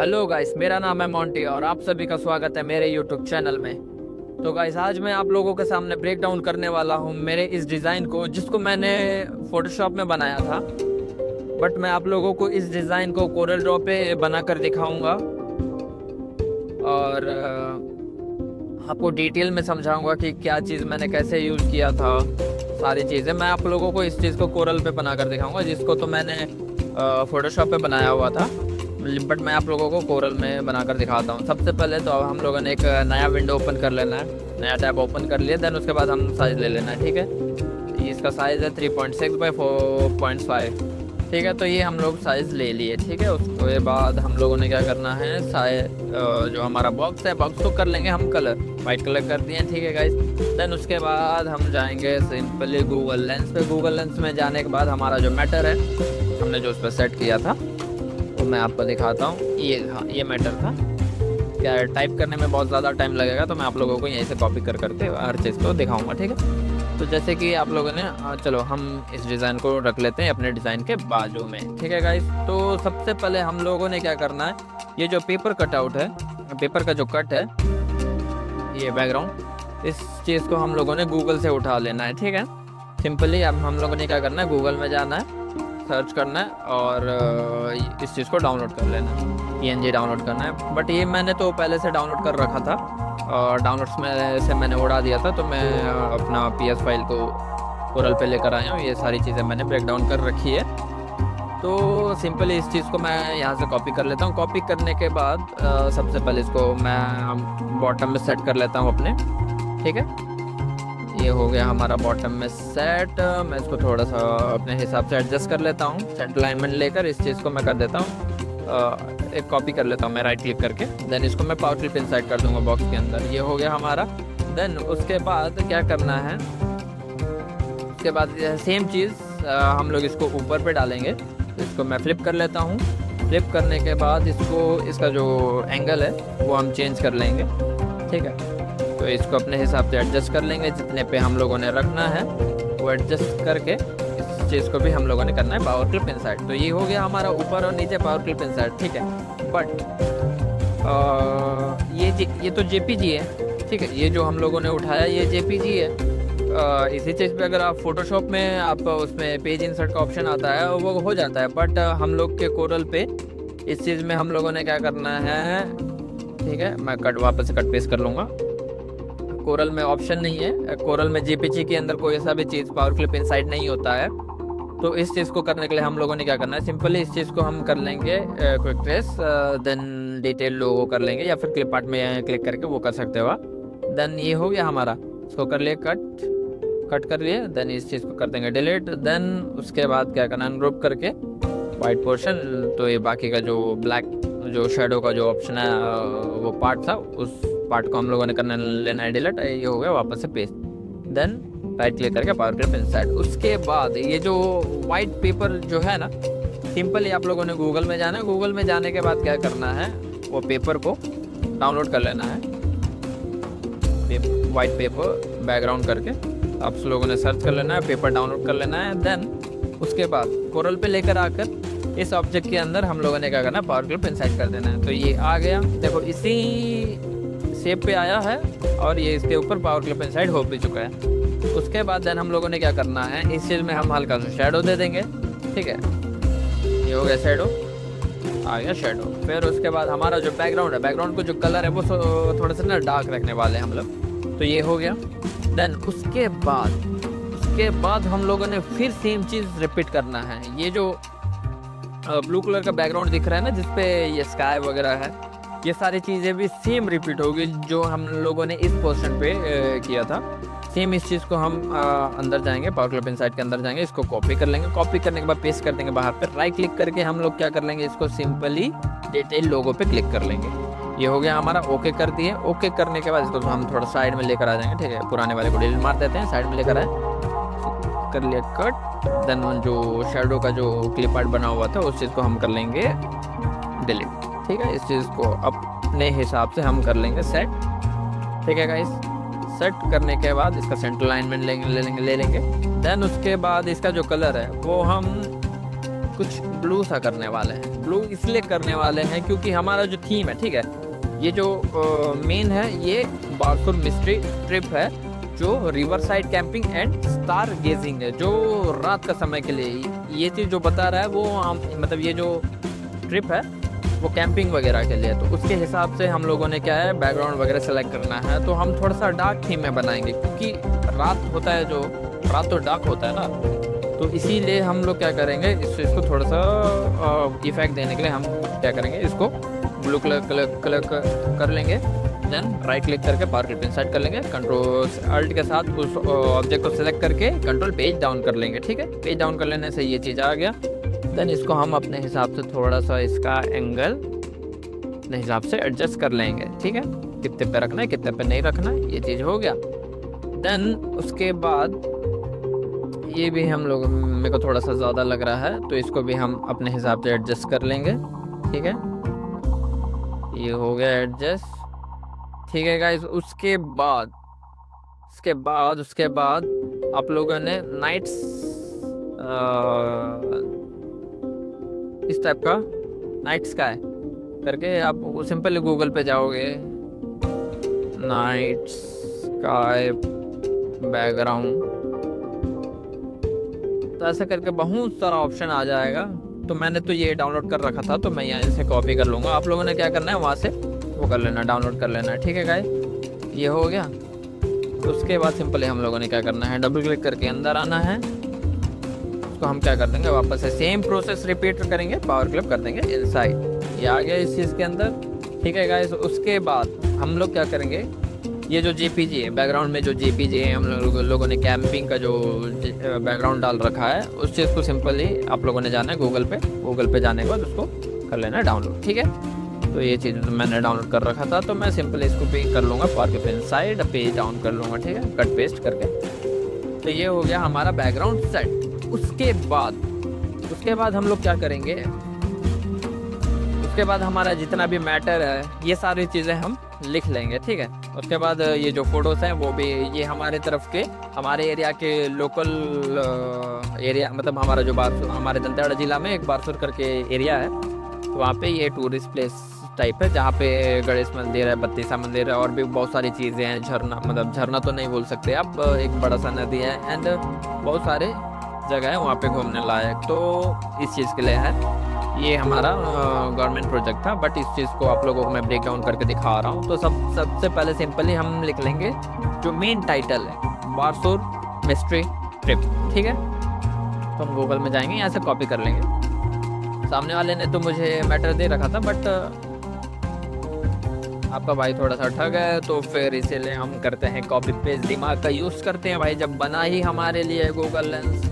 Hello guys, मेरा नाम है मोंटी और आप सभी का स्वागत है मेरे यूट्यूब चैनल में। तो गाइस, आज मैं आप लोगों के सामने ब्रेक डाउन करने वाला हूं मेरे इस डिज़ाइन को, जिसको मैंने फोटोशॉप में बनाया था। बट मैं आप लोगों को इस डिज़ाइन को कोरल ड्रॉ पे बनाकर दिखाऊंगा और आपको डिटेल में समझाऊंगा कि क्या चीज़ मैंने कैसे यूज़ किया था। सारी चीज़ें मैं आप लोगों को इस चीज़ को कोरल पे बनाकर दिखाऊंगा, जिसको तो मैंने फोटोशॉप पे बनाया हुआ था, बट मैं आप लोगों को कोरल में बनाकर दिखाता हूँ। सबसे पहले तो हम लोगों ने एक नया विंडो ओपन कर लेना है, नया टैब ओपन कर लिया। देन उसके बाद हम साइज़ ले लेना है, ठीक है। इसका साइज़ है 3.6 बाई 4.5, ठीक है। तो ये हम लोग साइज़ ले लिए, ठीक है। उसके बाद हम लोगों ने क्या करना है, जो हमारा बॉक्स है, बॉक्स को कर लेंगे हम कलर, वाइट कलर कर दिए, ठीक है गाइस। देन उसके बाद हम जाएंगे सिंपली गूगल लेंस पे। गूगल लेंस में जाने के बाद हमारा जो मैटर है, हमने जो उस पर सेट किया था, तो मैं आपको दिखाता हूँ। ये मैटर था। क्या टाइप करने में बहुत ज़्यादा टाइम लगेगा, तो मैं आप लोगों को यहीं से कॉपी कर करके हर चीज़ को दिखाऊंगा, ठीक है। तो जैसे कि आप लोगों ने चलो हम इस डिज़ाइन को रख लेते हैं अपने डिज़ाइन के बाजू में, ठीक है गाइस। तो सबसे पहले हम लोगों ने क्या करना है, ये जो पेपर कटआउट है, पेपर का जो कट है, ये बैकग्राउंड, इस चीज़ को हम लोगों ने गूगल से उठा लेना है, ठीक है। सिंपली अब हम लोगों ने क्या करना है, गूगल में जाना है, सर्च करना है और इस चीज़ को डाउनलोड कर लेना है, PNG डाउनलोड करना है। बट ये मैंने तो पहले से डाउनलोड कर रखा था और डाउनलोड्स में से मैंने उड़ा दिया था, तो मैं अपना PS फाइल को कोरल पे लेकर आया हूँ। ये सारी चीज़ें मैंने ब्रेक डाउन कर रखी है। तो सिंपली इस चीज़ को मैं यहाँ से कॉपी कर लेता हूँ। कॉपी करने के बाद सबसे पहले इसको मैं बॉटम में सेट कर लेता हूँ अपने, ठीक है। ये हो गया हमारा बॉटम में सेट। मैं इसको थोड़ा सा अपने हिसाब से एडजस्ट कर लेता हूँ। सेट अलाइनमेंट लेकर इस चीज़ को मैं कर देता हूँ, एक कॉपी कर लेता हूँ मैं राइट क्लिक करके। देन इसको मैं पावर क्लिप इंसर्ट कर दूंगा बॉक्स के अंदर। ये हो गया हमारा। देन उसके बाद क्या करना है, उसके बाद सेम चीज़ हम लोग इसको ऊपर पे डालेंगे। तो इसको मैं फ्लिप कर लेता हूँ। फ्लिप करने के बाद इसका जो एंगल है वो हम चेंज कर लेंगे, ठीक है। तो इसको अपने हिसाब से एडजस्ट कर लेंगे, जितने पे हम लोगों ने रखना है वो एडजस्ट करके इस चीज़ को भी हम लोगों ने करना है पावर क्लिप इंसर्ट। तो ये हो गया हमारा ऊपर और नीचे पावर क्लिप इंसर्ट, ठीक है। बट ये तो JPG है, ठीक है। ये जो हम लोगों ने उठाया ये JPG है। इसी चीज़ पे अगर आप फोटोशॉप में आप उसमें पेज इंसर्ट का ऑप्शन आता है वो हो जाता है, बट हम लोग के कोरल पे इस चीज़ में हम लोगों ने क्या करना है, ठीक है। मैं वापस से कट पेस्ट कर लूँगा। कोरल में ऑप्शन नहीं है, कोरल में JPG के अंदर कोई ऐसा भी चीज़ पावर क्लिप इनसाइड नहीं होता है। तो इस चीज़ को करने के लिए हम लोगों ने क्या करना है, सिंपली इस चीज़ को हम कर लेंगे क्विक ट्रेस, देन डिटेल लोगो कर लेंगे, या फिर क्लिप आर्ट में क्लिक करके वो कर सकते हो आप। देन ये हो गया हमारा, इसको कर लिए कट कर लिए। देन इस चीज़ को कर देंगे डिलीट। देन उसके बाद क्या करना है, अनग्रुप करके वाइट पोर्शन, तो ये बाकी का जो ब्लैक जो शेडो का जो ऑप्शन है वो पार्ट था, उस पार्ट को हम लोगों ने करना लेना है डिलीट। ये हो गया वापस से पेस्ट। देन राइट क्लिक करके पावर क्लिप इंसर्ट। उसके बाद ये जो वाइट पेपर जो है ना, सिंपली आप लोगों ने गूगल में जाना है। गूगल में जाने के बाद क्या करना है, वो पेपर को डाउनलोड कर लेना है, वाइट पेपर बैकग्राउंड करके आप लोगों ने सर्च कर लेना है, पेपर डाउनलोड कर लेना है। देन उसके बाद कोरल पे लेकर आकर इस ऑब्जेक्ट के अंदर हम लोगों ने क्या करना है, पावर क्लिप इंसर्ट कर देना है। तो ये आ गया, देखो इसी शेप पे आया है और ये इसके ऊपर पावर क्लिप इंसर्ट हो भी चुका है। उसके बाद देन हम लोगों ने क्या करना है, इस चीज़ में हम हल्का सा शेडो दे देंगे, ठीक है। ये हो गया शेडो, आ गया शेडो। फिर उसके बाद हमारा जो बैकग्राउंड है, बैकग्राउंड को जो कलर है वो थोड़ा सा ना डार्क रखने वाले हैं हम लोग। तो ये हो गया। देन उसके बाद हम लोगों ने फिर सेम चीज़ रिपीट करना है। ये जो ब्लू कलर का बैकग्राउंड दिख रहा है ना, जिसपे ये स्काई वगैरह है, ये सारी चीज़ें भी सेम रिपीट होगी जो हम लोगों ने इस पोर्शन पे किया था। सेम इस चीज़ को हम अंदर जाएंगे, पावर क्लिप इंसर्ट के अंदर जाएंगे, इसको कॉपी कर लेंगे। कॉपी करने के बाद पेस्ट कर देंगे बाहर पे। राइट क्लिक करके हम लोग क्या कर लेंगे, इसको सिंपली डिटेल लोगो पे क्लिक कर लेंगे। ये हो गया हमारा। ओके कर दिए। ओके करने के बाद इसको हम थोड़ा साइड में लेकर आ जाएंगे, ठीक है। पुराने वाले को डिलीट मार देते हैं, साइड में लेकर आए, कर लिया कट। देन जो शेडो का जो क्लिप आर्ट बना हुआ था उस चीज़ को हम कर लेंगे डिलीट, ठीक है। इस चीज़ को अपने हिसाब से हम कर लेंगे सेट, ठीक है गाइस। सेट करने के बाद इसका सेंटर अलाइनमेंट ले लेंगे। देन उसके बाद इसका जो कलर है वो हम कुछ ब्लू सा करने वाले हैं। ब्लू इसलिए करने वाले हैं क्योंकि हमारा जो थीम है, ठीक है, ये जो मेन है ये बारसुर मिस्ट्री ट्रिप है, जो river side camping and star gazing है, जो रात का समय के लिए ये चीज़ जो बता रहा है वो हम मतलब ये जो ट्रिप है वो कैंपिंग वगैरह के लिए। तो उसके हिसाब से हम लोगों ने क्या है बैकग्राउंड वगैरह सेलेक्ट करना है। तो हम थोड़ा सा डार्क थीम में बनाएंगे क्योंकि रात होता है, जो रात तो डार्क होता है ना, तो इसीलिए हम लोग क्या करेंगे इसको थोड़ा सा इफेक्ट देने के लिए हम क्या करेंगे इसको ब्लू कलर कर लेंगे। देन राइट क्लिक करके पावर क्लिप इंसर्ट कर लेंगे, कंट्रोल अल्ट के साथ उस ऑब्जेक्ट को सिलेक्ट करके कंट्रोल पेज डाउन कर लेंगे। ठीक है, पेज डाउन कर लेने से ये चीज़ आ गया। देन इसको हम अपने हिसाब से थोड़ा सा इसका एंगल अपने हिसाब से एडजस्ट कर लेंगे। ठीक है, कितने पे रखना है कितने पे नहीं रखना है, ये चीज़ हो गया। देन उसके बाद ये भी हम लोग मेरे को थोड़ा सा ज़्यादा लग रहा है तो इसको भी हम अपने हिसाब से एडजस्ट कर लेंगे। ठीक है, ये हो गया एडजस्ट। ठीक है गाइस, उसके बाद आप लोगों ने नाइट्स इस टाइप का नाइट स्काई करके आप सिंपली गूगल पे जाओगे, नाइट स्काई बैकग्राउंड, तो ऐसा करके बहुत सारा ऑप्शन आ जाएगा। तो मैंने तो ये डाउनलोड कर रखा था तो मैं यहाँ से कॉपी कर लूँगा। आप लोगों ने क्या करना है वहाँ से वो कर लेना, डाउनलोड कर लेना है। ठीक है गाइस, ये हो गया। तो उसके बाद सिंपली हम लोगों ने क्या करना है, डबल क्लिक करके अंदर आना है। उसको हम क्या कर देंगे वापस से सेम प्रोसेस रिपीट करेंगे, पावर क्लिक कर देंगे इनसाइड, ये आ गया इस चीज़ के अंदर। ठीक है गाइस, उसके बाद हम लोग क्या करेंगे, ये जो जेपीजी है बैकग्राउंड में, जो जेपीजी है हम लोगों ने कैंपिंग का जो बैकग्राउंड डाल रखा है, उस चीज़ को सिंपली आप लोगों ने जाना है गूगल पे जाने के बाद उसको कर लेना है डाउनलोड। ठीक है, तो ये चीज़ मैंने डाउनलोड कर रखा था तो मैं सिंपली इसको पे कर लूँगा, पावर के पेन साइड पेज डाउन कर लूँगा। ठीक है, कट पेस्ट करके, तो ये हो गया हमारा बैकग्राउंड सेट। उसके बाद हम लोग क्या करेंगे, उसके बाद हमारा जितना भी मैटर है ये सारी चीज़ें हम लिख लेंगे। ठीक है, उसके बाद ये जो फोटोज़ हैं वो भी ये हमारे तरफ के, हमारे एरिया के लोकल एरिया, मतलब हमारा जो बारसूर, हमारे दंतेवाड़ा ज़िला में एक बारसूर करके एरिया है, तो वहाँ पे ये टूरिस्ट प्लेस टाइप है जहाँ पे गणेश मंदिर है, बत्तीसा मंदिर है और भी बहुत सारी चीज़ें हैं। झरना, मतलब झरना तो नहीं बोल सकते आप, एक बड़ा सा नदी है एंड बहुत सारे जगह है वहाँ पे घूमने लायक। तो इस चीज़ के लिए है, ये हमारा गवर्नमेंट प्रोजेक्ट था, बट इस चीज़ को आप लोगों को मैं ब्रेक डाउन करके दिखा रहा हूँ। तो सबसे पहले सिंपली हम लिख लेंगे जो मेन टाइटल है, बारसूर मिस्ट्री ट्रिप। ठीक है, तो हम गूगल में जाएंगे, यहाँ से कॉपी कर लेंगे। सामने वाले ने तो मुझे मैटर दे रखा था बट आपका भाई थोड़ा सा ठग है, तो फिर इसीलिए हम करते हैं कॉपी पेस्ट, दिमाग का यूज़ करते हैं भाई। जब बना ही हमारे लिए गूगल लेंस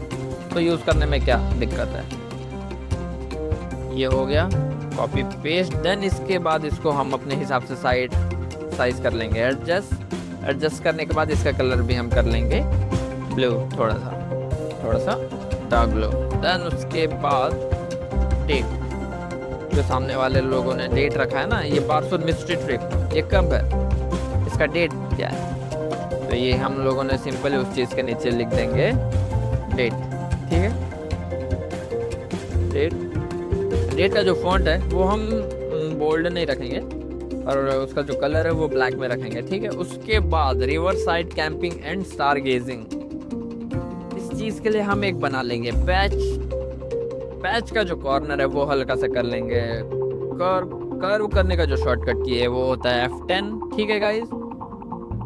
तो यूज़ करने में क्या दिक्कत है। ये हो गया कॉपी पेस्ट। देन इसके बाद इसको हम अपने हिसाब से साइज कर लेंगे, एडजस्ट करने के बाद इसका कलर भी हम कर लेंगे ब्लू, थोड़ा सा डार्क ब्लू। देन उसके बाद डेट, जो सामने वाले लोगों ने डेट रखा है ना, ये बारसूर मिस्ट्री ट्रिप, ये कब है, इसका डेट क्या है, तो ये हम लोगों ने सिंपली उस चीज़ के नीचे लिख देंगे डेट। ठीक है, डेट का जो फॉन्ट है वो हम बोल्ड नहीं रखेंगे और उसका जो कलर है वो ब्लैक में रखेंगे। ठीक है, उसके बाद river side camping and star gazing, इस चीज़ के लिए हम एक बना लेंगे पैच का जो कॉर्नर है वो हल्का सा कर लेंगे। कर्व करने का जो शॉर्टकट की है वो होता है F10। ठीक है गाइस,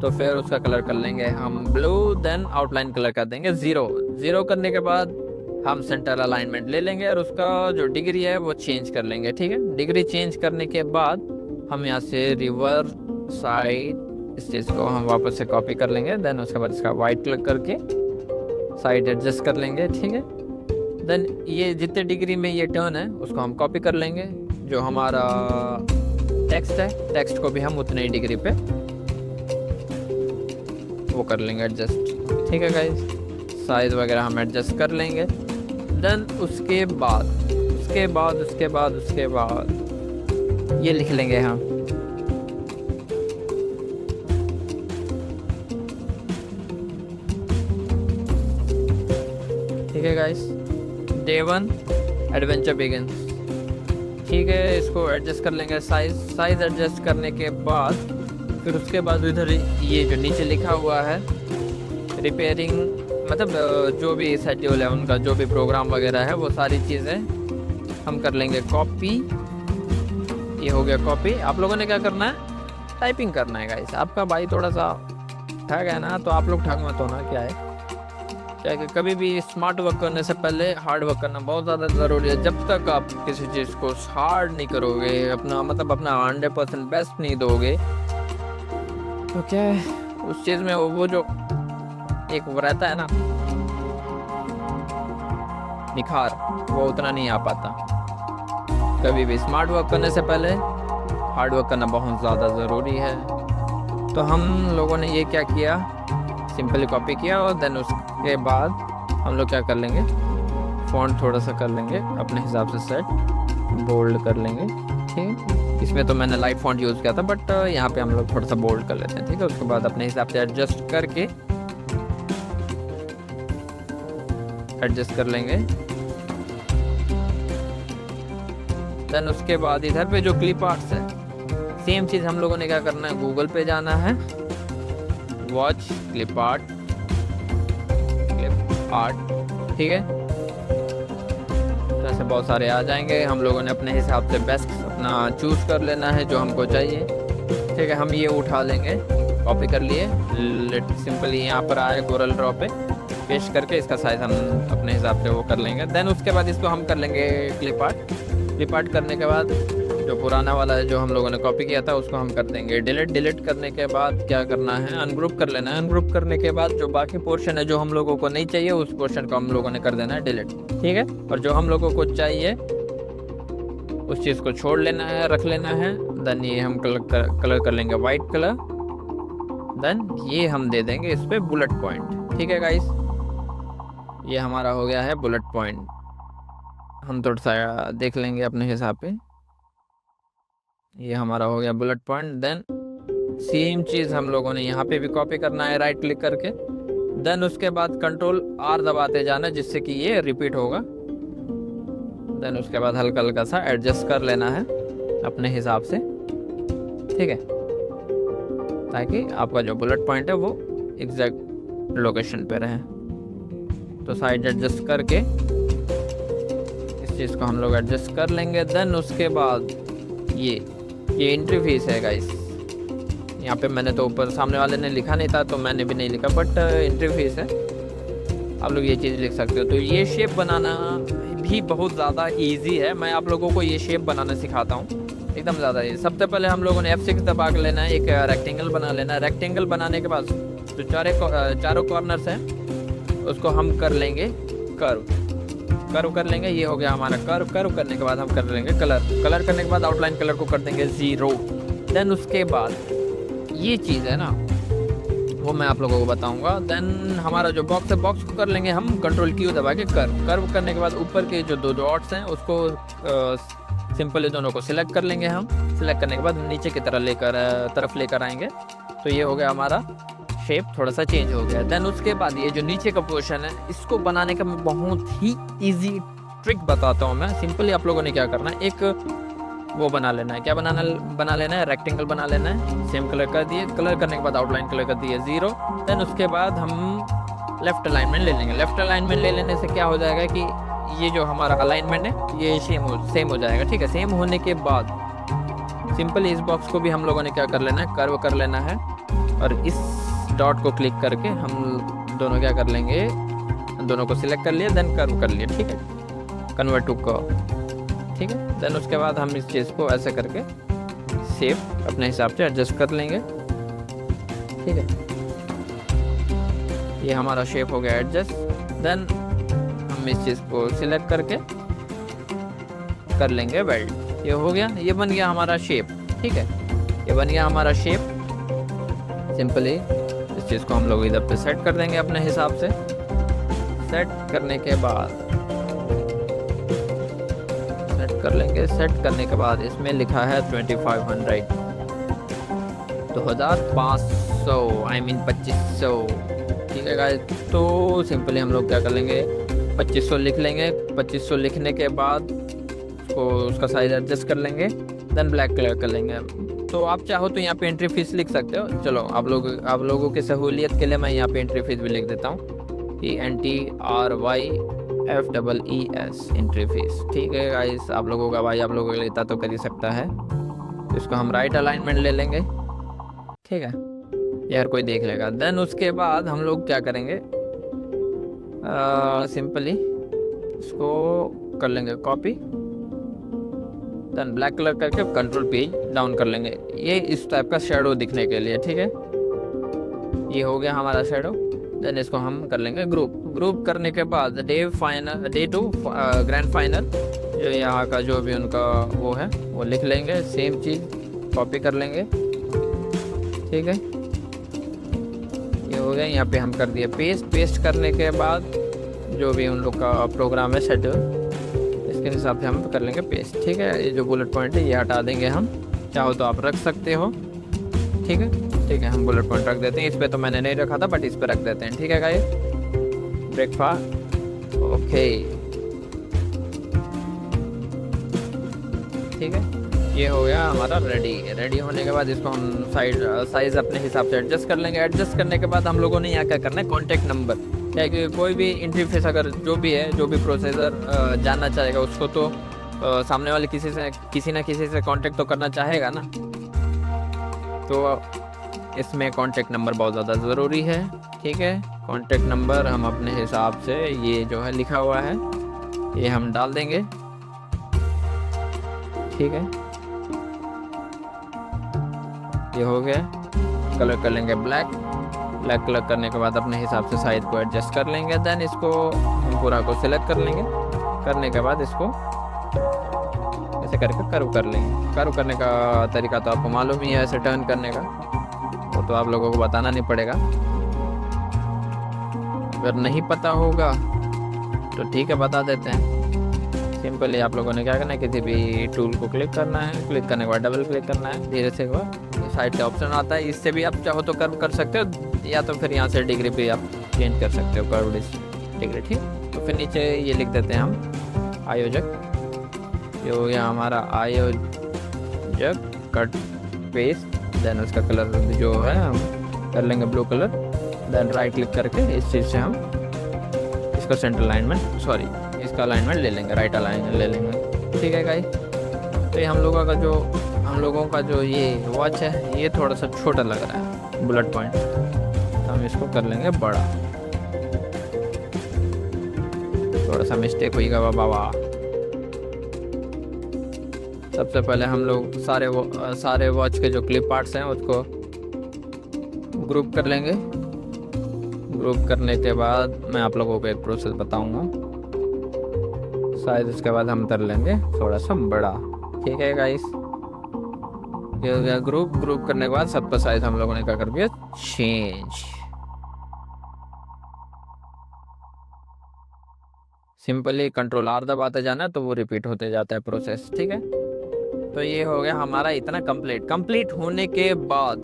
तो फिर उसका कलर कर लेंगे हम ब्लू। देन आउटलाइन कलर कर देंगे 0 करने के बाद हम सेंटर अलाइनमेंट ले लेंगे और उसका जो डिग्री है वो चेंज कर लेंगे। ठीक है, डिग्री चेंज करने के बाद हम यहाँ से रिवर साइड इस चीज़ को हम वापस से कॉपी कर लेंगे। देन उसके बाद इसका वाइट कलर करके साइड एडजस्ट कर लेंगे। ठीक है, देन ये जितने डिग्री में ये टर्न है उसको हम कॉपी कर लेंगे। जो हमारा टेक्स्ट है, टेक्स्ट को भी हम उतने ही डिग्री पे वो कर लेंगे एडजस्ट। ठीक है गाइस, साइज वगैरह हम एडजस्ट कर लेंगे। देन उसके बाद ये लिख लेंगे हम ठीक है गाइस, Day 1 एडवेंचर बिगिंस। ठीक है, इसको एडजस्ट कर लेंगे। साइज एडजस्ट करने के बाद फिर उसके बाद इधर ये जो नीचे लिखा हुआ है रिपेयरिंग, मतलब जो भी शेड्यूल है उनका, जो भी प्रोग्राम वगैरह है वो सारी चीज़ें हम कर लेंगे कॉपी। ये हो गया कॉपी। आप लोगों ने क्या करना है, टाइपिंग करना है गाइस। आपका भाई थोड़ा सा ठग है ना, तो आप लोग ठग मत होना। क्या है क्या कि कभी भी स्मार्ट वर्क करने से पहले हार्ड वर्क करना बहुत ज़्यादा ज़रूरी है। जब तक आप किसी चीज़ को हार्ड नहीं करोगे, अपना मतलब अपना 100% बेस्ट नहीं दोगे, तो क्या है उस चीज़ में वो जो एक वो रहता है ना निखार, वो उतना नहीं आ पाता। कभी भी स्मार्ट वर्क करने से पहले हार्ड वर्क करना बहुत ज़्यादा ज़रूरी है। तो हम लोगों ने ये क्या किया, सिंपली कॉपी किया और देन उसके बाद हम लोग क्या कर लेंगे, फ़ॉन्ट थोड़ा सा कर लेंगे अपने हिसाब से सेट, बोल्ड कर लेंगे। ठीक, इसमें तो मैंने लाइट फ़ॉन्ट यूज़ किया था, बट यहाँ पे हम लोग थोड़ा सा बोल्ड कर लेते हैं। ठीक है, उसके बाद अपने हिसाब से एडजस्ट कर लेंगे। देन उसके बाद इधर पे जो क्लिप आर्ट्स है, सेम चीज़ हम लोगों ने क्या करना है, गूगल पे जाना है, वॉच क्लिप आर्ट। ठीक है, ऐसे बहुत सारे आ जाएंगे। हम लोगों ने अपने हिसाब से बेस्ट अपना चूज़ कर लेना है जो हमको चाहिए। ठीक है, हम ये उठा लेंगे, कॉपी कर लिए, सिंपली यहाँ पर आए कोरल ड्रॉ पे पेस्ट करके इसका साइज़ हम अपने हिसाब से वो कर लेंगे। देन उसके बाद इसको हम कर लेंगे क्लिप आर्ट करने के बाद जो पुराना वाला है जो हम लोगों ने कॉपी किया था उसको हम कर देंगे डिलीट करने के बाद क्या करना है, अनग्रुप कर लेना है। अनग्रुप करने के बाद जो बाकी पोर्शन है जो हम लोगों को नहीं चाहिए उस पोर्शन को हम लोगों ने कर देना है डिलीट। ठीक है, और जो हम लोगों को चाहिए उस चीज़ को छोड़ लेना है, रख लेना है। देन ये हम कलर कर लेंगे वाइट कलर। देन ये हम दे देंगे इस पर बुलेट पॉइंट। ठीक है गाइस, ये हमारा हो गया है बुलेट पॉइंट। हम थोड़ा सा देख लेंगे अपने हिसाब पे, ये हमारा हो गया बुलेट पॉइंट। देन सेम चीज़ हम लोगों ने यहाँ पे भी कॉपी करना है राइट क्लिक करके। देन उसके बाद Ctrl+R दबाते जाना जिससे कि ये रिपीट होगा। देन उसके बाद हल्का हल्का सा एडजस्ट कर लेना है अपने हिसाब से। ठीक है, ताकि आपका जो बुलेट पॉइंट है वो एग्जैक्ट लोकेशन पे रहे। तो साइड एडजस्ट करके इस चीज़ को हम लोग एडजस्ट कर लेंगे। देन उसके बाद ये एंट्री फीस है गाइस। यहाँ पे मैंने तो ऊपर सामने वाले ने लिखा नहीं था तो मैंने भी नहीं लिखा, बट एंट्री फीस है, आप लोग ये चीज़ लिख सकते हो। तो ये शेप बनाना भी बहुत ज़्यादा इजी है। मैं आप लोगों को ये शेप बनाना सिखाता हूँ, एकदम ज़्यादा ही। सबसे पहले हम लोगों ने F6 दबा के लेना है, एक रेक्टेंगल बना लेना है। रेक्टेंगल बनाने के बाद जो चारों कॉर्नर्स हैं उसको हम कर लेंगे कर्व कर लेंगे। ये हो गया हमारा कर्व करने के बाद हम कर लेंगे कलर करने के बाद आउटलाइन कलर को कर देंगे 0। देन उसके बाद ये चीज़ है ना वो मैं आप लोगों को बताऊंगा। देन हमारा जो बॉक्स है, बॉक्स को कर लेंगे हम Ctrl+Q दबा के कर्व करने के बाद ऊपर के जो दो डॉट्स हैं उसको सिंपली दोनों को सिलेक्ट कर लेंगे हम। सिलेक्ट करने के बाद नीचे की तरफ लेकर आएंगे। तो ये हो गया हमारा शेप, थोड़ा सा चेंज हो गया। देन उसके बाद ये जो नीचे का पोर्शन है इसको बनाने का मैं बहुत ही इजी ट्रिक बताता हूँ मैं। सिंपली आप लोगों ने क्या करना है, एक वो बना लेना है। क्या बना लेना है, रेक्टेंगल बना लेना है। सेम कलर कर दिए, कलर करने के बाद आउटलाइन कलर कर दिए 0। देन उसके बाद हम लेफ्ट अलाइनमेंट ले लेंगे। लेफ्ट अलाइनमेंट ले लेने से क्या हो जाएगा कि ये जो हमारा अलाइनमेंट है ये सेम हो जाएगा। ठीक है, सेम होने के बाद सिंपली इस बॉक्स को भी हम लोगों ने क्या कर लेना है, कर्व कर लेना है। और इस डॉट को क्लिक करके हम दोनों क्या कर लेंगे, दोनों को सिलेक्ट कर लिया, देन कर्व कर लिया। ठीक है, कन्वर्ट टू कर्व। ठीक है, देन उसके बाद हम इस चीज़ को ऐसे करके शेप अपने हिसाब से एडजस्ट कर लेंगे। ठीक है, ये हमारा शेप हो गया एडजस्ट। देन हम इस चीज़ को सिलेक्ट करके कर लेंगे वेल्ड। ये हो गया, ये बन गया हमारा शेप। ठीक है, ये बन गया हमारा शेप। सिंपली इस चीज़ को हम लोग इधर पे सेट कर देंगे अपने हिसाब से। सेट करने के बाद सेट करने के बाद इसमें लिखा है 2500, 2500 I mean 2500। ठीक है गाइस, तो सिंपली हम लोग क्या कर लेंगे, 2500 लिख लेंगे। 2500 लिखने के बाद उसको उसका साइज एडजस्ट कर लेंगे, देन ब्लैक कलर कर लेंगे। तो आप चाहो तो यहाँ पे एंट्री फीस लिख सकते हो। चलो आप लोगों की सहूलियत के लिए मैं यहाँ पे एंट्री फीस भी लिख देता हूँ, ENTRYFEES एंट्री फीस। ठीक है गाइस, आप लोगों का भाई आप लोगों को लेता तो कर ही सकता है। इसको हम राइट अलाइनमेंट ले लेंगे, ठीक है, यार कोई देख लेगा। देन उसके बाद हम लोग क्या करेंगे, सिंपली इसको कर लेंगे कॉपी, देन ब्लैक कलर करके कंट्रोल पेज डाउन कर लेंगे, ये इस टाइप का शेडो दिखने के लिए। ठीक है, ये हो गया हमारा शेडो। देन इसको हम कर लेंगे ग्रुप करने के बाद डे 2 ग्रैंड फाइनल जो यहाँ का जो भी उनका वो है वो लिख लेंगे, सेम चीज़ कॉपी कर लेंगे। ठीक है, ये हो गया। यहाँ पे हम कर दिए पेस्ट करने के बाद जो भी उन लोग का प्रोग्राम है शेड्यूल, इसके हिसाब से हम कर लेंगे पेस्ट। ठीक है, ये जो बुलेट पॉइंट है ये हटा देंगे हम, चाहो तो आप रख सकते हो। ठीक है, हम बुलेट पॉइंट रख देते हैं। इस पे तो मैंने नहीं रखा था, बट इस पे रख देते हैं। ठीक है गाइस, ब्रेकफास्ट ओके। ठीक है, ये हो गया हमारा रेडी होने के बाद इसको हम साइज अपने हिसाब से एडजस्ट कर लेंगे। एडजस्ट करने के बाद हम लोगों ने यहाँ क्या करना है, कॉन्टैक्ट नंबर, क्या कोई भी इंटरफेस अगर जो भी है, जो भी प्रोसेसर जानना चाहेगा उसको तो सामने वाले किसी ना किसी से कांटेक्ट तो करना चाहेगा ना, तो इसमें कांटेक्ट नंबर बहुत ज़्यादा ज़रूरी है। ठीक है, कांटेक्ट नंबर हम अपने हिसाब से ये जो है लिखा हुआ है ये हम डाल देंगे। ठीक है, ये हो गया। कलर कर लेंगे ब्लैक कलर करने के बाद अपने हिसाब से साइज को एडजस्ट कर लेंगे। देन इसको हम पूरा को सिलेक्ट कर लेंगे, करने के बाद इसको ऐसे करके कर्व कर लेंगे। कर्व करने का तरीका तो आपको मालूम ही है, ऐसे टर्न करने का, वो तो आप लोगों को बताना नहीं पड़ेगा। अगर नहीं पता होगा तो ठीक है, बता देते हैं। सिंपली आप लोगों ने क्या करना है, किसी भी टूल को क्लिक करना है, क्लिक करने के बाद डबल क्लिक करना है, धीरे से हुआ साइड का ऑप्शन आता है, इससे भी आप चाहो तो कर्व कर सकते हो, या तो फिर यहाँ से डिग्री पे आप चेंज कर सकते हो, कर्व डिग्री। ठीक, तो फिर नीचे ये लिख देते हैं हम आयोजक। ये हो गया हमारा आयोजक, कट पेस्ट, देन उसका कलर जो है हम कर लेंगे blue colour. Then right click करके इस चीज़ से हम इसका सेंटर अलाइनमेंट, सॉरी इसका अलाइनमेंट ले लेंगे, राइट अलाइनमेंट ले लेंगे। ठीक है गाइस, तो ये हम लोगों का जो ये वॉच है ये थोड़ा सा छोटा लग रहा है बुलेट पॉइंट, तो हम इसको कर लेंगे बड़ा। थोड़ा सा मिस्टेक हुई गा बाबा। सबसे पहले हम लोग सारे वॉच के जो क्लिप पार्ट्स हैं उसको ग्रुप कर लेंगे। ग्रुप करने के बाद मैं आप लोगों को एक प्रोसेस बताऊंगा, साइज उसके बाद हम कर लेंगे थोड़ा सा बड़ा। ठीक है गाइस, ये हो गया ग्रुप करने के बाद सबका साइज हम लोगों ने क्या कर दिया, चेंज। सिंपली कंट्रोल R दबाते जाना तो वो रिपीट होते जाता है प्रोसेस। ठीक है, तो ये हो गया हमारा इतना कंप्लीट होने के बाद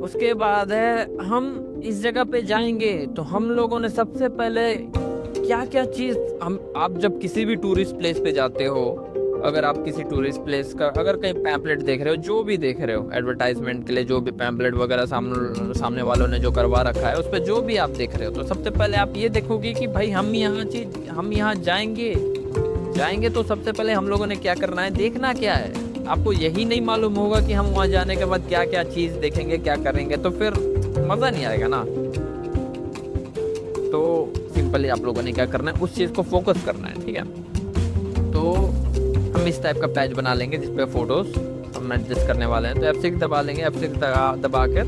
उसके बाद है हम इस जगह पे जाएंगे। तो हम लोगों ने सबसे पहले क्या क्या चीज़ आप जब किसी भी टूरिस्ट प्लेस पे जाते हो, अगर आप किसी टूरिस्ट प्लेस का अगर कहीं पैम्पलेट देख रहे हो, जो भी देख रहे हो एडवर्टाइजमेंट के लिए, जो भी पैम्पलेट वगैरह सामने वालों ने जो करवा रखा है उस पर जो भी आप देख रहे हो, तो सबसे पहले आप ये देखोगे कि भाई हम यहाँ जाएंगे तो सबसे पहले हम लोगों ने क्या करना है, देखना क्या है। आपको यही नहीं मालूम होगा कि हम वहाँ जाने के बाद क्या क्या चीज़ देखेंगे, क्या करेंगे, तो फिर मज़ा नहीं आएगा ना। तो सिंपली आप लोगों ने क्या करना है, उस चीज़ को फोकस करना है। ठीक है, तो हम इस टाइप का पैच बना लेंगे जिसपे फोटोज हम एडजस्ट करने वाले हैं। तो F6 दबा लेंगे, F6 दबा कर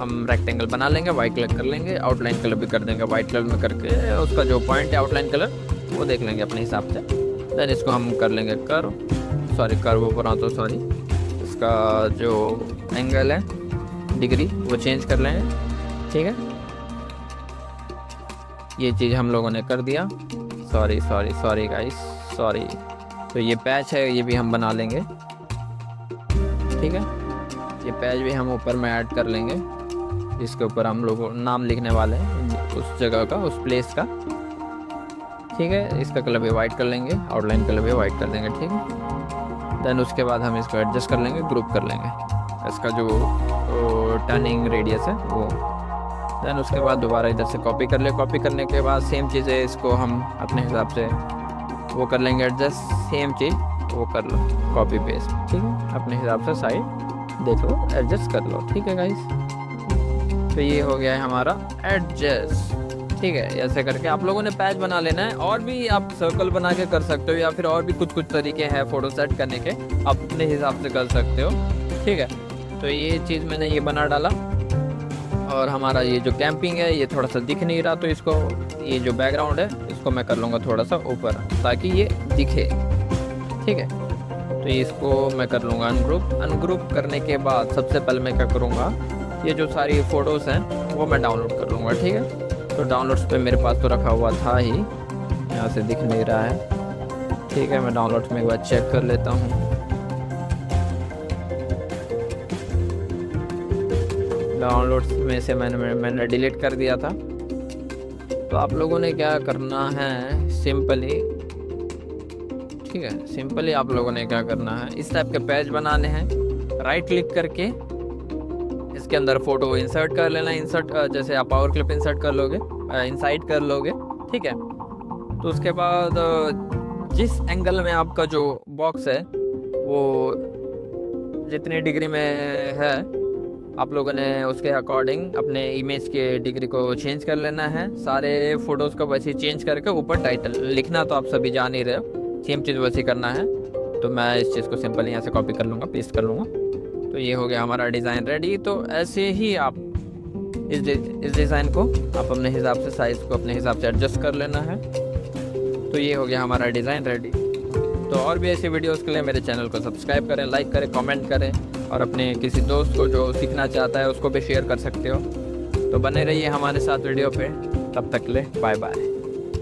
हम रेक्टेंगल बना लेंगे, वाइट कलर कर लेंगे, आउटलाइन कलर भी कर देंगे वाइट कलर में करके, उसका जो पॉइंट है आउटलाइन कलर वो देख लेंगे अपने हिसाब से। देन इसको हम कर लेंगे कर्व सॉरी इसका जो एंगल है डिग्री वो चेंज कर लेंगे। ठीक है, ये चीज़ हम लोगों ने कर दिया। Sorry guys, sorry. तो ये पैच है ये भी हम बना लेंगे। ठीक है, ये पैच भी हम ऊपर में ऐड कर लेंगे, जिसके ऊपर हम लोग नाम लिखने वाले हैं उस जगह का, उस प्लेस का। ठीक है। इसका कलर भी वाइट कर लेंगे, आउटलाइन कलर भी वाइट कर देंगे, ठीक है। देन उसके बाद हम इसको एडजस्ट कर लेंगे, ग्रुप कर लेंगे इसका जो टर्निंग रेडियस है वो। देन उसके बाद दोबारा इधर से कॉपी कर ले। कॉपी करने के बाद सेम चीज़ें इसको हम अपने हिसाब से वो कर लेंगे एडजस्ट, सेम चीज़ वो कर लो, कॉपी पेस्ट, ठीक है। अपने हिसाब से साइड देख लो, एडजस्ट कर लो, ठीक है गाइस। तो ये हो गया है हमारा एडजस्ट, ठीक है। ऐसे करके आप लोगों ने पैच बना लेना है। और भी आप सर्कल बना के कर सकते हो, या फिर और भी कुछ तरीके हैं फ़ोटो सेट करने के, आप अपने हिसाब से कर सकते हो, ठीक है। तो ये चीज़ मैंने ये बना डाला। और हमारा ये जो कैंपिंग है ये थोड़ा सा दिख नहीं रहा, तो इसको ये जो बैकग्राउंड है इसको मैं कर लूँगा थोड़ा सा ऊपर ताकि ये दिखे, ठीक है। तो इसको मैं कर लूँगा अनग्रुप। अनग्रुप करने के बाद सबसे पहले मैं क्या करूँगा, ये जो सारी फ़ोटोज़ हैं वो मैं डाउनलोड कर लूँगा, ठीक है। तो डाउनलोड्स पे मेरे पास तो रखा हुआ था ही, यहाँ से दिख नहीं रहा है, ठीक है। मैं डाउनलोड्स में एक बार चेक कर लेता हूँ। डाउनलोड्स में से मैंने डिलीट कर दिया था। तो आप लोगों ने क्या करना है, सिंपली, ठीक है, सिंपली आप लोगों ने क्या करना है, इस टाइप के पेज बनाने हैं। राइट क्लिक करके इसके अंदर फ़ोटो इंसर्ट कर लेना। इंसर्ट जैसे आप पावर क्लिप इंसर्ट कर लोगे, इंसाइट कर लोगे, ठीक है। तो उसके बाद जिस एंगल में आपका जो बॉक्स है वो जितनी डिग्री में है, आप लोगों ने उसके अकॉर्डिंग अपने इमेज के डिग्री को चेंज कर लेना है। सारे फ़ोटोज़ को वैसे चेंज करके ऊपर टाइटल लिखना तो आप सभी जान ही रहे हो, सेम चीज़ वैसे करना है। तो मैं इस चीज़ को सिंपल यहाँ से कॉपी कर लूँगा, पेस्ट कर लूँगा। तो ये हो गया हमारा डिज़ाइन रेडी। तो ऐसे ही आप इस डिज़ाइन को आप अपने हिसाब से, साइज़ को अपने हिसाब से एडजस्ट कर लेना है। तो ये हो गया हमारा डिज़ाइन रेडी। तो और भी ऐसी वीडियोस के लिए मेरे चैनल को सब्सक्राइब करें, लाइक करें, कमेंट करें, और अपने किसी दोस्त को जो सीखना चाहता है उसको भी शेयर कर सकते हो। तो बने रहिए हमारे साथ वीडियो पे, तब तक ले बाय बाय।